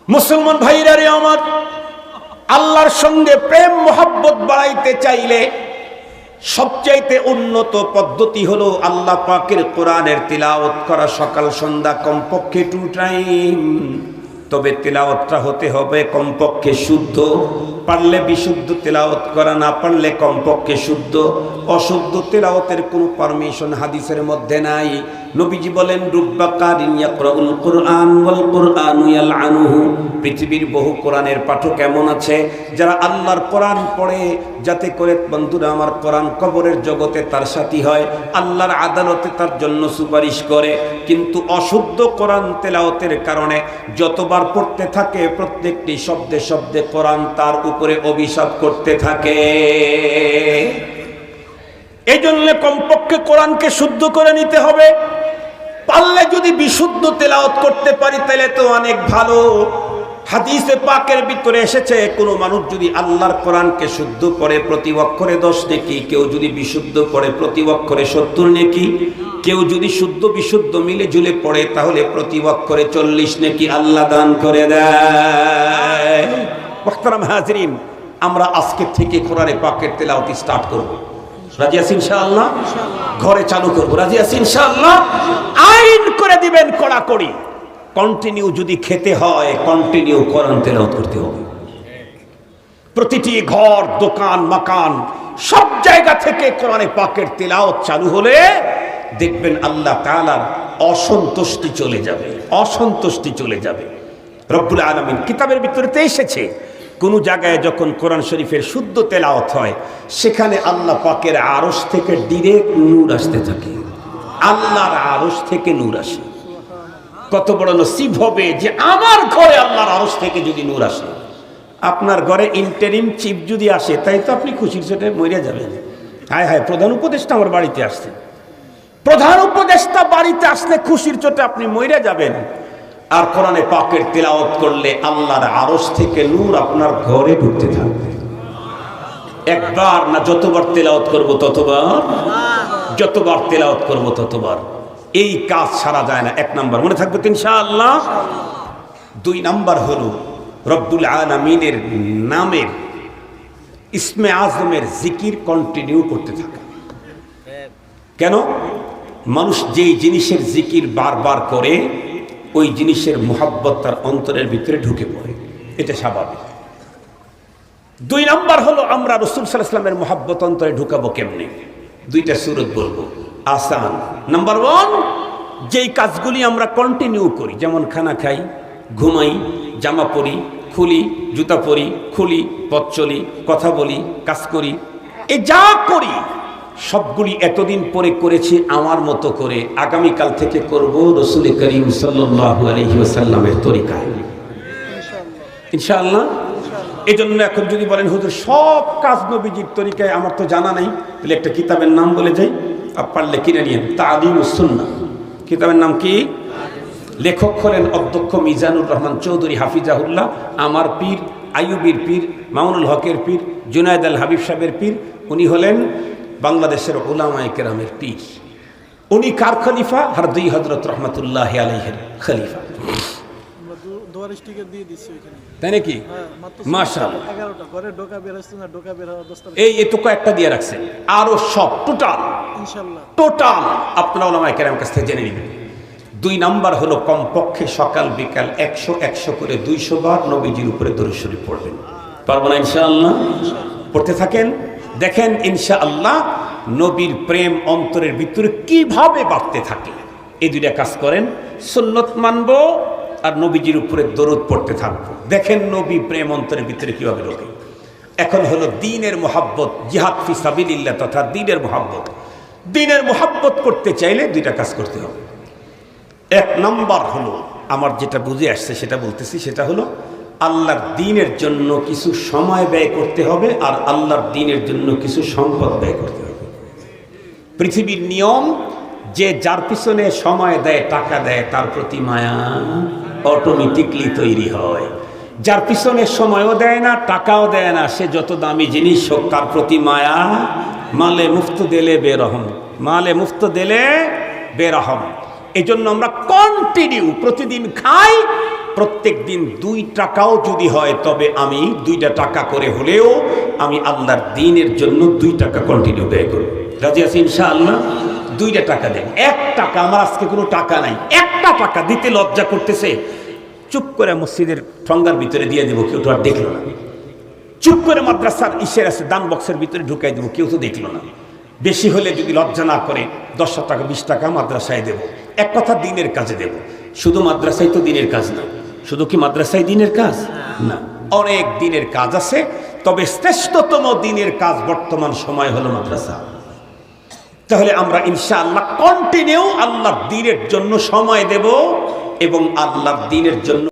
মুসলমান ভাইরা রে আমার, আল্লাহর সঙ্গে প্রেম মোহাব্বত বাড়াইতে চাইলে সবচাইতে উন্নত পদ্ধতি হলো আল্লাহ পাকের কোরআনের তিলাওয়াত করা, সকাল সন্ধ্যা কমপক্ষে 2 টাইম। তবে তিলাওয়াতটা হতে হবে কমপক্ষে শুদ্ধ, পারলে বিশুদ্ধ তিলাওয়াত করা, না পারলে কমপক্ষে শুদ্ধ। অশুদ্ধ তিলাওয়াতের কোনো পারমিশন হাদিসের মধ্যে নাই। নবীজি বলেন, রুব্বা কারিন ইয়াকরাউল কুরআন ওয়াল কুরআনু ইয়ালআনুহু। পৃথিবীর বহু কোরআনের পাঠক এমন আছে যারা আল্লাহর কোরআন পড়ে যাতে করে বন্ধুরা আমার কোরআন কবরের জগতে তার সাথী হয়, আল্লাহর আদালতে তার জন্য সুপারিশ করে। কিন্তু অশুদ্ধ কোরআন তেলাওয়াতের কারণে যতবার পড়তে থাকে প্রত্যেকটি শব্দে শব্দে কোরআন তার উপরে অভিশাপ করতে থাকে। এই জন্য কমপক্ষে কোরআনকে শুদ্ধ করে নিতে হবে। পারলে যদি বিশুদ্ধ তেলাওয়াত করতে পারি তাহলে তো অনেক ভালো। হাদিসে পাকের ভিতরে এসেছে, কোনো মানুষ যদি আল্লাহর কোরআনকে শুদ্ধ পড়ে প্রতি অক্ষরে 10 নেকি, কেউ যদি বিশুদ্ধ পড়ে প্রতি অক্ষরে 70 নেকি, কেউ যদি শুদ্ধ বিশুদ্ধ মিলে ঝুলে পড়ে তাহলে প্রতি অক্ষরে 40 নেকি আল্লাহ দান করে দেয়। মুহতারাম হাজিরিন, আমরা আজকে থেকে কোরআনে পাকের তেলাওয়াত স্টার্ট করব। রাজি আছেন ইনশাআল্লাহ? ঘরে চালু করব। রাজি আছেন ইনশাআল্লাহ? আইন করে দিবেন কড়াকড়ি। কন্টিনিউ যদি খেতে হয় কন্টিনিউ কোরআন তেলাওয়াত করতে হবে। প্রতিটি ঘর, দোকান, মাকান সব জায়গা থেকে কোরআনে পাকের তেলাওয়াত চালু হলে দেখবেন আল্লাহ তাআলার অসন্তুষ্টি চলে যাবে, অসন্তুষ্টি চলে যাবে। রব্বুল আলামিন কিতাবের ভিতরেতে এসেছে, কোন জায়গায় যখন কোরআন শরীফের শুদ্ধ তেলাওয়াত হয় সেখানে আল্লাহ পাকের আরশ থেকে ডাইরেক্ট নূর আসতে থাকে। আল্লাহর আরশ থেকে নূর আসে। কত বড় নসিব হবে যে আমার ঘরে আল্লাহর আরশ থেকে যদি নূর আসে। আপনার ঘরে ইন্টারিম চিফ যদি আসে তাই তো আপনি খুশির চোটে মরে যাবেন। হায় হায়, প্রধান উপদেষ্টা আমার বাড়িতে আসছে। প্রধান উপদেষ্টা বাড়িতে আসলে খুশির চোটে আপনি মরে যাবেন। আর কোরআনে পাকের তেলাওয়াত করলে আল্লাহর আরশ থেকে নূর আপনার ঘরে ঢুকতে থাকবে। একবার না, যতবার তেলাওয়াত করব ততবার, যতবার তেলাওয়াত করব ততবার। এই কাজ ছাড়া যায় না। 1 নাম্বার মনে থাকবে তো ইনশাআল্লাহ। 2 নাম্বার হলো রব্বুল আলামিনের নামের ইসমে আজমের জিকির কন্টিনিউ করতে থাকা। কেন? মানুষ যেই জিনিসের জিকির বারবার করে ওই জিনিসের মুহাব্বত তার অন্তরের ভিতরে ঢুকে পড়ে, এটা স্বাভাবিক। 2 নাম্বার হলো আমরা রাসূল সাল্লাল্লাহু আলাইহি ওয়াসাল্লামের মুহাব্বত অন্তরে ঢুকাবো কেমনে? 2টা সূরত বলবো, আসান। নাম্বার 1, যেই কাজগুলি আমরা কন্টিনিউ করি, যেমন খানা খাই, ঘুমাই, জামা পরি, খুলি, জুতা পরি, খুলি, পথ চলি, কথা বলি, কাজ করি, এই যা করি সবগুলি এতদিন পরে করেছি আমার মতো করে, আগামীকাল থেকে করব রাসূল করিম সাল্লাল্লাহু আলাইহি ওয়াসাল্লামের তরিকায় ইনশাআল্লাহ। এই জন্য এখন যদি বলেন হুজুর সব কাজ নবীজির তরিকায়, আমার তো জানা নেই, তাহলে একটা কিতাবের নাম বলে যাই, পারলে কিনে নিন, তালিমুস সুন্নাহ। কিতাবের নাম কি? লেখক হলেন অধ্যক্ষ মিজানুর রহমান চৌধুরী হাফিজাহুল্লাহ। আমার পীর, আইয়ুবীর পীর, মামুনুল হকের পীর, জুনায়েদ আল হাবিব সাহেবের পীর। উনি হলেন বাংলাদেশের উলামায়ে কেরামের পীর। উনি কার খলিফা? হারদুই হযরত রাহমাতুল্লাহি আলাইহির খলিফা। তাই নাকি? মাশাআল্লাহ। এই তো কয়েকটা দিয়ে রাখছেন, আরো সব টোটাল আপনারা উলামায়ে কেরামের কাছ থেকে জেনে নেবেন। 2 নাম্বার হলো কমপক্ষে সকাল বিকাল 100 করে 200 বার নবীজির উপরে দরুদ শরীফ পড়বেন। পারবো না ইনশাআল্লাহ? পড়তে থাকেন, দেখেন ইনশাআল্লাহ নবীর প্রেম অন্তরের ভিতরে কিভাবে বাড়তে থাকে। এই 2টা কাজ করেন, সুন্নত মানবো আর নবীজির উপরে দরুদ পড়তে থাকবো। দেখেন নবী প্রেম অন্তরের ভিতরে কিভাবে ঢোকে। এখন হলো দ্বীনের মুহাব্বত, জিহাদ ফি সাবিলিল্লাহ তথা দ্বীনের মুহাব্বত। দ্বীনের মুহাব্বত করতে চাইলে 2টা কাজ করতে হবে। 1 নাম্বার হলো, আমার যেটা বুঝে আসছে সেটা বলতেছি, সেটা হলো আল্লাহর দ্বীনের জন্য কিছু সময় ব্যয় করতে হবে আর আল্লাহর দ্বীনের জন্য কিছু সম্পদ ব্যয় করতে হবে। পৃথিবীর নিয়ম যে যার পিছনে সময় দেয়, টাকা দেয়, তার প্রতি মায়া অটোমেটিকলি তৈরি হয়। যার পিছনে সময়ও দেয় না, টাকাও দেয় না, সে যত দামি জিনিস হোক তার প্রতি মায়া। মালে মুফত দিলে বেরহম, মালে মুফত দিলে বেরহম। এই জন্য আমরা কন্টিনিউ প্রতিদিন খাই, প্রত্যেক দিন 2 টাকাও যদি হয় তবে আমি 2টা টাকা করে হলেও আমি আল্লাহর দ্বীনের জন্য 2 টাকা কন্টিনিউ ব্যয় করব। রাজি আছি ইনশাআল্লাহ? 2টা টাকা দেন। 1 টাকা, আমার আজকে কোনো টাকা নাই, 1টা টাকা দিতে লজ্জা করতেছে, চুপ করে মসজিদের ঠঙ্গার ভিতরে দিয়ে দেবো, কেউ তো আর দেখলো না। চুপ করে মাদ্রাসার ইসের আছে দান বক্সের ভিতরে ঢুকাই দেবো, কেউ তো দেখলো না। বেশি হলে যদি লজ্জা না করে 10 টাকা 20 টাকা মাদ্রাসায় দেব। এক কথা দ্বীনের কাজে দেব। শুধু মাদ্রাসায় তো দ্বীনের কাজ না। শুধু কি মাদ্রাসায় দ্বীনের কাজ না, অনেক দ্বীনের কাজ আছে, তবে শ্রেষ্ঠতম দ্বীনের কাজ বর্তমান সময় হলো মাদ্রাসা। তাহলে আমরা ইনশাআল্লাহ কন্টিনিউ আল্লাহর দ্বীনের জন্য সময় দেব এবং আল্লাহর দ্বীনের জন্য